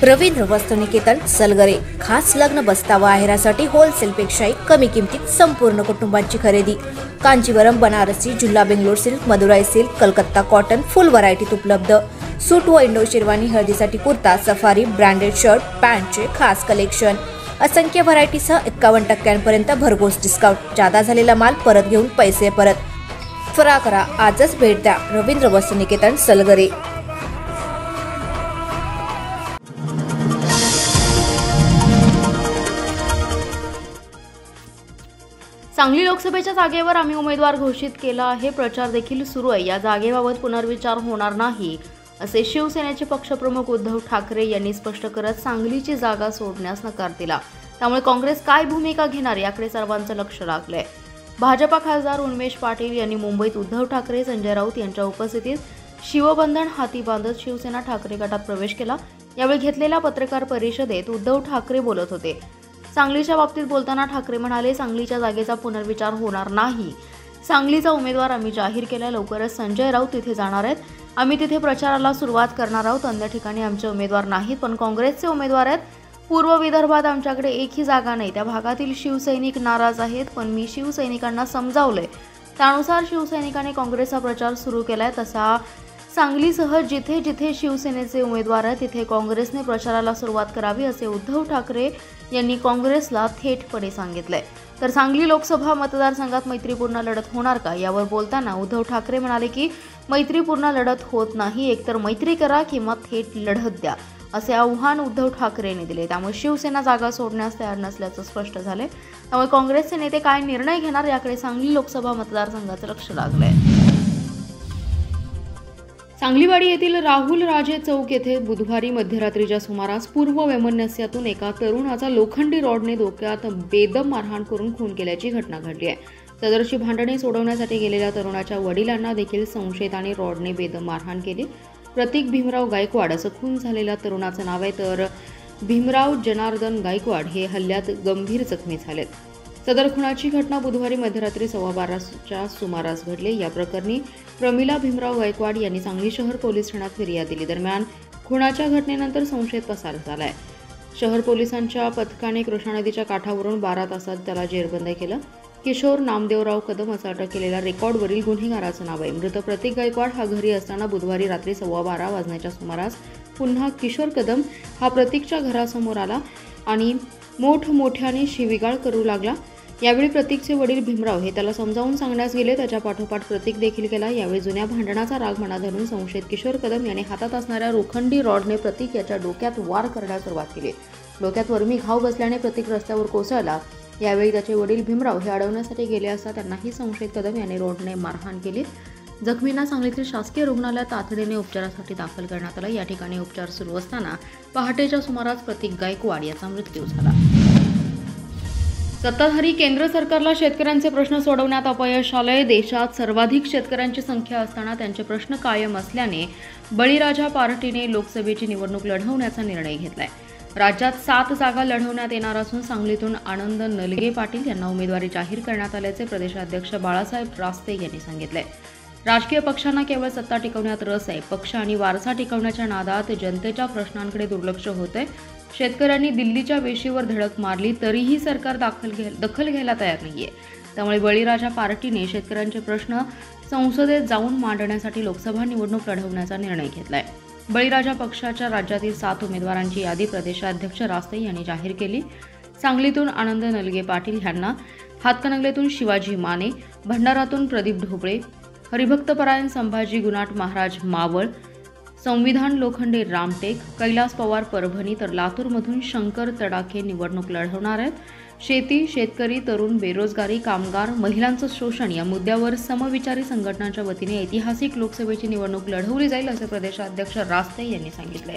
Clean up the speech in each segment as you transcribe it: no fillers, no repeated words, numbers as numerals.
रवींद्र वस्त्रनिकेतन सलगरे खास लग्न बस्तावा आहेरासाठी होलसेलपेक्षाही कमी किमतीत संपूर्ण कुटुंबाची खरेदी। कांजीवरम, बनारसी, जुल्ला Bangalore silk, Madurai silk, Calcutta cotton full व्हरायटीत उपलब्ध। सूट व इंडो शेरवानी, हळदीसाठी कुर्ता, सफारी, ब्रँडेड शर्ट, पॅन्टचे खास कलेक्शन, असंख्य व्हरायटीसह 51% भरघोस डिस्काउंट। जादा झालेला माल परत घेऊन पैसे परत। त्वरा करा, आजच भेट द्या रवींद्र वस्त्रनिकेतन सलगरे। सांगली लोकसभेच्या जागेवर आम्ही उमेदवार घोषित केला आहे। प्रचार देखील सुरू आहे। या जागेबाबत पुनर्विचार होणार नाही असे शिवसेनेचे पक्षप्रमुख उद्धव ठाकरे यांनी स्पष्ट करत सांगलीची जागा सोडण्यास नकार दिला। त्यामुळे काँग्रेस काय भूमिका घेणार याकडे सर्वांचं लक्ष लागलंय। भाजपा खासदार उन्मेष पाटील यांनी मुंबईत उद्धव ठाकरे, संजय राऊत यांच्या उपस्थितीत शिवबंधन हाती बांधत शिवसेना ठाकरे गटात प्रवेश केला। यावेळी घेतलेल्या पत्रकार परिषदेत उद्धव ठाकरे बोलत होते। सांगलीच्या बाबतीत बोलताना ठाकरे म्हणाले, सांगलीच्या जागेचा पुनर्विचार होणार नाही। सांगलीचा उमेदवार आम्ही जाहीर केला। लवकरच संजय राऊत तिथे जाणार आहेत। आम्ही तिथे प्रचाराला सुरुवात करणार आहोत। अन्य ठिकाणी आमचे उमेदवार नाहीत, पण काँग्रेसचे उमेदवार आहेत। पूर्व विदर्भात आमच्याकडे एकही जागा नाही। त्या भागातील शिवसैनिक नाराज आहेत, पण मी शिवसैनिकांना समजावलंय। त्यानुसार शिवसैनिकांनी काँग्रेसचा प्रचार सुरू केलाय। तसा सांगलीसह जिथे जिथे शिवसेनेचे उमेदवार आहेत तिथे काँग्रेसने प्रचाराला सुरुवात करावी असे उद्धव ठाकरे यांनी काँग्रेसला थेटपणे सांगितलंय। तर सांगली लोकसभा मतदारसंघात मैत्रीपूर्ण लढत होणार का यावर बोलताना उद्धव ठाकरे म्हणाले की मैत्रीपूर्ण लढत होत नाही, एकतर मैत्री करा किंवा थेट लढत द्या असे आव्हान उद्धव ठाकरेंनी दिले। त्यामुळे शिवसेना जागा सोडण्यास तयार नसल्याचं स्पष्ट झाले। त्यामुळे काँग्रेसचे नेते काय निर्णय घेणार याकडे सांगली लोकसभा मतदारसंघाचं लक्ष लागलंय। सांगलीवाडी येथील राहुल राजे चौक येथे बुधवारी मध्यरात्रीच्या सुमारास पूर्व वैमनस्यातून एका तरुणाचा लोखंडी रॉडने डोक्यात बेदम मारहाण करून खून केल्याची घटना घडली आहे। सदरची भांडणे सोडवण्यासाठी गेलेल्या तरुणाच्या वडिलांना देखील संशयिताने रॉडने बेदम मारहाण केली। प्रतीक भीमराव गायकवाड असं खून झालेल्या तरुणाचं नाव आहे, तर भीमराव जनार्दन गायकवाड हे हल्ल्यात गंभीर जखमी झालेत। सदर खुनाची घटना बुधवारी मध्यरात्री 12:15च्या सुमारास घडली। या प्रकरणी प्रमिला भीमराव गायकवाड यांनी सांगली शहर पोलीस ठाण्यात फिर्याद दिली। दरम्यान खुनाच्या घटनेनंतर संशयित पसार झालाय। शहर पोलिसांच्या पथकाने कृष्णा नदीच्या काठावरून 12 तासात त्याला जेरबंद केलं। किशोर नामदेवराव कदम असं अटक केलेल्या रेकॉर्डवरील गुन्हेगाराचं नाव आहे। मृत प्रतीक गायकवाड हा घरी असताना बुधवारी रात्री 12:15 वाजण्याच्या सुमारास पुन्हा किशोर कदम हा प्रतीकच्या घरासमोर आला आणि मोठमोठ्याने शिवीगाळ करू लागला। यावेळी प्रतीकचे वडील भीमराव हे त्याला समजावून सांगण्यास गेले। त्याच्या पाठोपाठ प्रतीक देखील गेला। यावेळी जुन्या भांडणाचा राग मनात धरून संशयित किशोर कदम याने हातात असणाऱ्या लोखंडी रॉडने प्रतीक याच्या डोक्यात वार करण्यास सुरुवात केली। डोक्यात वरमी घाव बसल्याने प्रतीक रस्त्यावर कोसळला। यावेळी त्याचे वडील भीमराव हे अडवण्यासाठी गेले असता त्यांनाही संशयित कदम याने रॉडने मारहाण केली। जखमींना सांगलीतील शासकीय रुग्णालयात तातडीने उपचारासाठी दाखल करण्यात आलं। या ठिकाणी उपचार सुरू असताना पहाटेच्या सुमारास प्रतीक गायकवाड याचा मृत्यू झाला। सत्ताधारी केंद्र सरकारला शेतकऱ्यांचे प्रश्न सोडवण्यात अपयश आलंय। देशात सर्वाधिक शेतकऱ्यांची संख्या असताना त्यांचे प्रश्न कायम असल्याने बळीराजा पार्टीने लोकसभेची निवडणूक लढवण्याचा निर्णय घेतलाय। राज्यात 7 जागा लढवण्यात येणार असून सांगलीतून आनंद नलगे पाटील यांना उमेदवारी जाहीर करण्यात आल्याचे प्रदेशाध्यक्ष बाळासाहेब रास्ते यांनी सांगितले। राजकीय पक्षांना केवळ सत्ता टिकवण्यात रस आहे। पक्ष आणि वारसा टिकवण्याच्या नादात जनतेच्या प्रश्नांकडे दुर्लक्ष होतंय। शेतकऱ्यांनी दिल्लीच्या वेशीवर धडक मारली तरीही सरकार दखल घ्यायला तयार नाहीये। त्यामुळे बळीराजा पार्टीने शेतकऱ्यांचे प्रश्न संसदेत जाऊन मांडण्यासाठी लोकसभा निवडणूक लढवण्याचा निर्णय घेतलाय। बळीराजा पक्षाच्या राज्यातील 7 उमेदवारांची यादी प्रदेशाध्यक्ष रास्ते यांनी जाहीर केली। सांगलीतून आनंद नलगे पाटील यांना, हातकणंगलेतून शिवाजी माने, भंडारातून प्रदीप ढोबळे, हरिभक्तपरायण संभाजी गुनाट महाराज मावळ, संविधान लोखंडे रामटेक, कैलास पवार परभणी, तर लातूरमधून शंकर तडाखे निवडणूक लढवणार आहेत। शेती, शेतकरी, तरुण, बेरोजगारी, कामगार, महिलांचं शोषण या मुद्द्यावर समविचारी संघटनांच्या वतीने ऐतिहासिक लोकसभेची निवडणूक लढवली जाईल असे प्रदेशाध्यक्ष रास्ते यांनी सांगितले।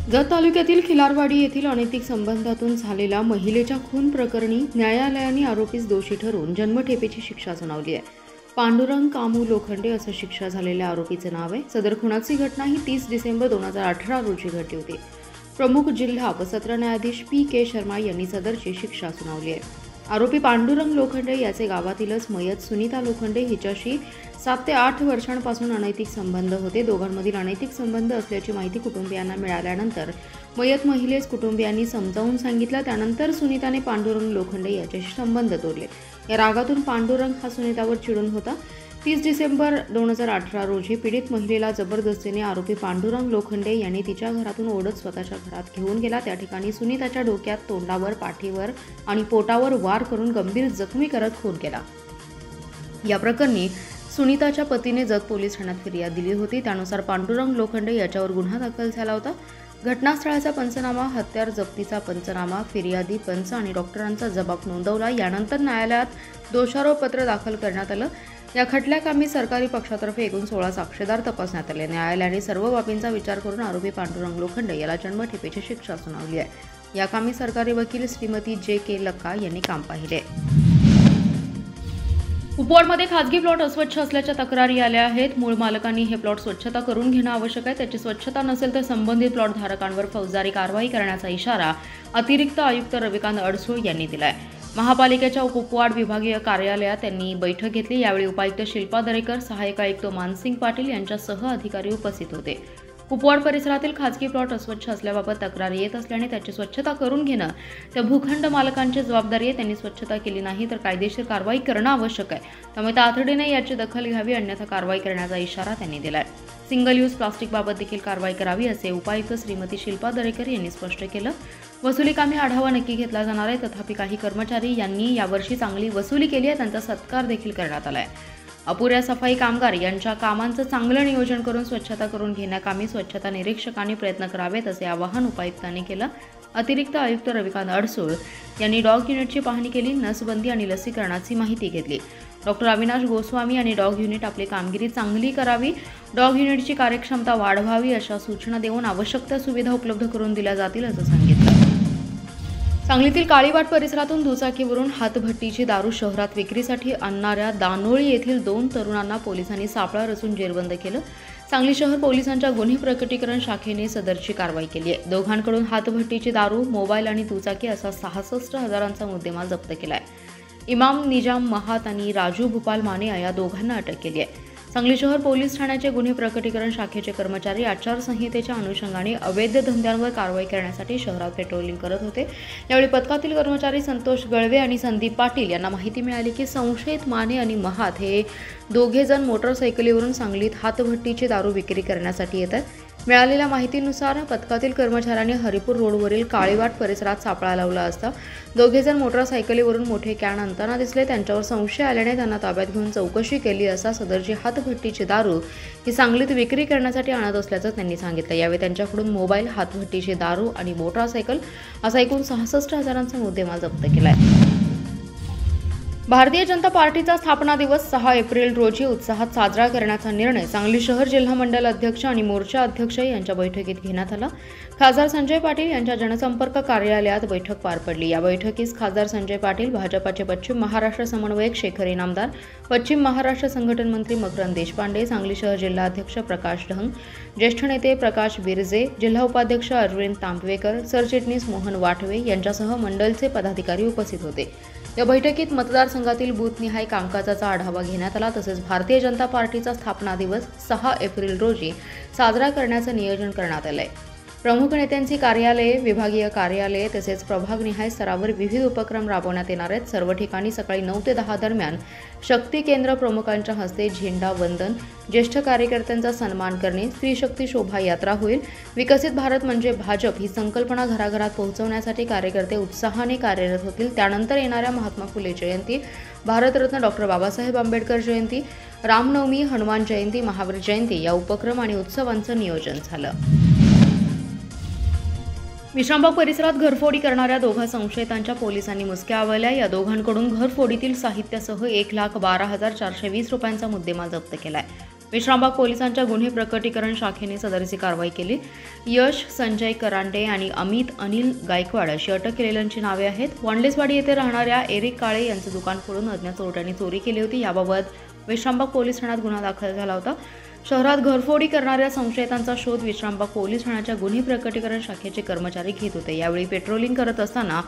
जत तालुक्यातील खिलारवाडी येथील अनैतिक संबंधातून झालेल्या महिलेच्या खून प्रकरणी न्यायालयाने आरोपीस दोषी ठरवून जन्मठेपेची शिक्षा सुनावली आहे। पांडुरंग कामू लोखंडे असं शिक्षा झालेल्या आरोपीचे नाव आहे। सदर खुनाची घटना ही 30 डिसेंबर 2018 रोजी घडली होती। प्रमुख जिल्हा व सत्र न्यायाधीश PK शर्मा यांनी सदरची शिक्षा सुनावली आहे। आरोपी पांडुरंग लोखंडे याचे गावातीलच मयत सुनीता लोखंडे हिच्याशी 7 ते 8 वर्षांपासून अनैतिक संबंध होते. दोघांमधील अनैतिक संबंध असल्याची माहिती कुटुंबियांना मिळाल्यानंतर मयत महिलेस कुटुंबियांनी समजावून सांगितलं. त्यानंतर सुनीताने पांडुरंग लोखंडे याच्याशी संबंध तोडले. या रागातून पांडुरंग हा सुनीतावर चिडून होता. 30 डिसेंबर 2018 रोजी पीडित महिलेला जबरदस्तीने आरोपी पांडुरंग लोखंडे यांनी तिच्या घरातून ओढत स्वतःच्या घरात घेऊन गेला. त्या ठिकाणी सुनीताच्या डोक्यात, तोंडावर, पाठीवर आणि पोटावर वार करून गंभीर जखमी करत खून केला. या प्रकरणी सुनीताच्या पतीने जत पोलीस ठाण्यात फिर्याद दिली होती. त्यानुसार पांडुरंग लोखंडे याच्यावर गुन्हा दाखल झाला होता. घटनास्थळाचा पंचनामा, हत्यार जप्तीचा पंचनामा, फिर्यादी, पंच आणि डॉक्टरांचा जबाब नोंदवला. यानंतर न्यायालयात दोषारोपपत्र दाखल करण्यात आलं. या खटल्याकामी सरकारी पक्षातर्फे एकूण 16 साक्षीदार तपासण्यात आले. न्यायालयाने सर्व बाबींचा विचार करून आरोपी पांडुरंग लोखंडे याला जन्मठेपेची शिक्षा सुनावली आहे. याकामी सरकारी वकील श्रीमती J.K. लक्का यांनी काम पाहिले. कुपवाडमध्ये खासगी प्लॉट अस्वच्छ असल्याच्या तक्रारी आल्या आहेत. मूळ मालकांनी हे प्लॉट स्वच्छता करून घेणं आवश्यक आहे. त्याची स्वच्छता नसेल तर संबंधित प्लॉट धारकांवर फौजदारी कारवाई करण्याचा इशारा अतिरिक्त आयुक्त रविकांत अडसूळ यांनी दिलाय. महापालिकेच्या कुपवाड विभागीय कार्यालयात त्यांनी बैठक घेतली. यावेळी उपायुक्त शिल्पा दरेकर, सहाय्यक आयुक्त मानसिंग पाटील यांच्यासह अधिकारी उपस्थित होते. कुपवाड परिसरातील खासगी प्लॉट अस्वच्छ असल्याबाबत तक्रारी येत असल्याने त्याची स्वच्छता करून घेणं त्या भूखंड मालकांची जबाबदारी आहे. त्यांनी स्वच्छता केली नाही तर कायदेशीर कारवाई करणं आवश्यक आहे. त्यामुळे तातडीने याची दखल घ्यावी, अन्यथा कारवाई करण्याचा इशारा त्यांनी दिलाय. सिंगल यूज प्लास्टिकबाबत देखील कारवाई करावी असे उपायुक्त श्रीमती शिल्पा दरेकर यांनी स्पष्ट केलं. वसुली कामी आढावा नक्की घेतला जाणार आहे. तथापि काही कर्मचारी यांनी यावर्षी चांगली वसुली केली आहे, त्यांचा सत्कार देखील करण्यात आला आहे. अपुऱ्या सफाई कामगार यांच्या कामांचं चांगलं नियोजन करून स्वच्छता करून घेण्याकामी स्वच्छता निरीक्षकांनी प्रयत्न करावेत असे आवाहन उपायुक्तांनी केलं. अतिरिक्त आयुक्त रविकांत अडसूळ यांनी डॉग युनिटची पाहणी केली. नसबंदी आणि लसीकरणाची माहिती घेतली. डॉक्टर अविनाश गोस्वामी आणि डॉग युनिट आपली कामगिरी चांगली करावी, डॉग युनिटची कार्यक्षमता वाढवावी अशा सूचना देऊन आवश्यक त्या सुविधा उपलब्ध करून दिल्या जातील असं सांगितलं. सांगलीतील काळीवाट परिसरातून दुचाकीवरून हातभट्टीची दारू शहरात विक्रीसाठी आणणाऱ्या दानोळी येथील 2 तरुणांना पोलिसांनी सापळा रचून जेरबंद केलं. सांगली शहर पोलिसांच्या गुन्हे प्रकटीकरण शाखेने सदरची कारवाई केली आहे. दोघांकडून हातभट्टीची दारू, मोबाईल आणि दुचाकी असा 66,000चा मुद्देमाल जप्त केला आहे. इमाम निजाम महात आणि राजू भूपाल माने या दोघांना अटक केली आहे. सांगली शहर पोलीस ठाण्याचे गुन्हे प्रकटीकरण शाखेचे कर्मचारी आचारसंहितेच्या अनुषंगाने अवैध धंद्यांवर कारवाई करण्यासाठी शहरात पेट्रोलिंग करत होते. यावेळी पथकातील कर्मचारी संतोष गळवे आणि संदीप पाटील यांना माहिती मिळाली की संशयित माने आणि महात हे दोघेजण मोटरसायकलीवरून सांगलीत हातभट्टीची दारू विक्री करण्यासाठी येतात. मिळालेल्या माहितीनुसार पथकातील कर्मचाऱ्यांनी हरिपूर रोडवरील काळीवाट परिसरात सापळा लावला असता दोघेजण मोटरसायकलीवरून मोठे कॅन आणताना दिसले. त्यांच्यावर संशय आल्याने त्यांना ताब्यात घेऊन चौकशी केली असता सदरची हातभट्टीची दारू ही सांगलीत विक्री करण्यासाठी आणत असल्याचं त्यांनी सांगितलं. यावेळी त्यांच्याकडून मोबाईल, हातभट्टीची दारू आणि मोटरसायकल असा एकूण 66,000चा मुद्देमाल जप्त केला आहे. भारतीय जनता पार्टीचा स्थापना दिवस 6 एप्रिल रोजी उत्साहात साजरा करण्याचा निर्णय सांगली शहर जिल्हा मंडल अध्यक्ष आणि मोर्चा अध्यक्ष यांच्या बैठकीत घेण्यात आला. खासदार संजय पाटील यांच्या जनसंपर्क कार्यालयात बैठक पार पडली. या बैठकीस खासदार संजय पाटील, भाजपाचे पश्चिम महाराष्ट्र समन्वयक शेखर इनामदार, पश्चिम महाराष्ट्र संघटन मंत्री मकरंद देशपांडे, सांगली शहर जिल्हा अध्यक्ष प्रकाश ढंग, ज्येष्ठ नेते प्रकाश बिरजे, जिल्हा उपाध्यक्ष अरविंद तांबवेकर, सरचिटणीस मोहन वाटवे यांच्यासह मंडलचे पदाधिकारी उपस्थित होते. या बैठकीत मतदारसंघातील बूथनिहाय कामकाजाचा आढावा घेण्यात आला. तसेच भारतीय जनता पार्टीचा स्थापना दिवस 6 एप्रिल रोजी साजरा करण्याचं नियोजन करण्यात आलं आहे. प्रमुख नेत्यांची कार्यालये, विभागीय कार्यालये तसेच प्रभागनिहाय स्तरावर विविध उपक्रम राबवण्यात येणार आहेत. सर्व ठिकाणी सकाळी 9 ते 10 दरम्यान शक्ती केंद्र प्रमुखांच्या हस्ते झेंडा वंदन, ज्येष्ठ कार्यकर्त्यांचा सन्मान करणे, स्त्री शक्ती शोभायात्रा होईल. विकसित भारत म्हणजे भाजप ही संकल्पना घराघरात पोहोचवण्यासाठी कार्यकर्ते उत्साहाने कार्यरत होतील. त्यानंतर येणाऱ्या महात्मा फुले जयंती, भारतरत्न डॉक्टर बाबासाहेब आंबेडकर जयंती, रामनवमी, हनुमान जयंती, महावीर जयंती या उपक्रम आणि उत्सवांचं नियोजन झालं. विश्रामबाग परिसरात घरफोडी करणाऱ्या दोघा संशयितांच्या पोलिसांनी मुसक्या आवळल्या. या दोघांकडून घरफोडीतील साहित्यासह 1,12,420 रुपयांचा मुद्देमाल जप्त केलाय. विश्रामबाग पोलिसांच्या गुन्हे प्रकटीकरण शाखेने सदरची कारवाई केली. यश संजय करांडे आणि अमित अनिल गायकवाड अशी अटक केलेल्यांची नावे आहेत. वनलेसवाडी येथे राहणाऱ्या एरिक काळे यांचं दुकान फोडून अज्ञात चोरट्यांनी चोरी केली होती. याबाबत विश्रामबाग पोलीस ठाण्यात गुन्हा दाखल झाला होता. शहरात घरफोडी करणाऱ्या संशयितांचा शोध विश्रामबाग पोलीस ठाण्याच्या गुन्हे प्रकटीकरण शाखेचे कर्मचारी घेत होते. यावेळी पेट्रोलिंग करत असताना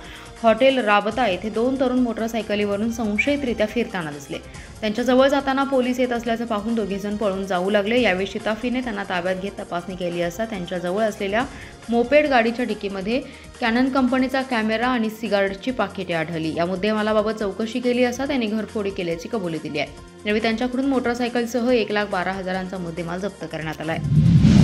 हॉटेल राबता येथे 2 तरुण मोटरसायकलीवरून संशयितरित्या फिरताना दिसले. त्यांच्या जवळ जाताना पोलीस येत असल्याचं पाहून दोघेजण पळून जाऊ लागले. यावेळी शिताफीने त्यांना ताब्यात घेत तपासणी केली असता त्यांच्या जवळ असलेल्या मोपेड गाडीच्या डिकीमध्ये कॅनन कंपनीचा कॅमेरा आणि सिगारेटची पाकिटे आढळली. या मुद्देमालाबाबत चौकशी केली असता त्यांनी घरफोडी केल्याची कबुली दिली आहे. यावेळी त्यांच्याकडून मोटरसायकलसह 1,12,000चा मुद्देमाल जप्त करण्यात आला आहे.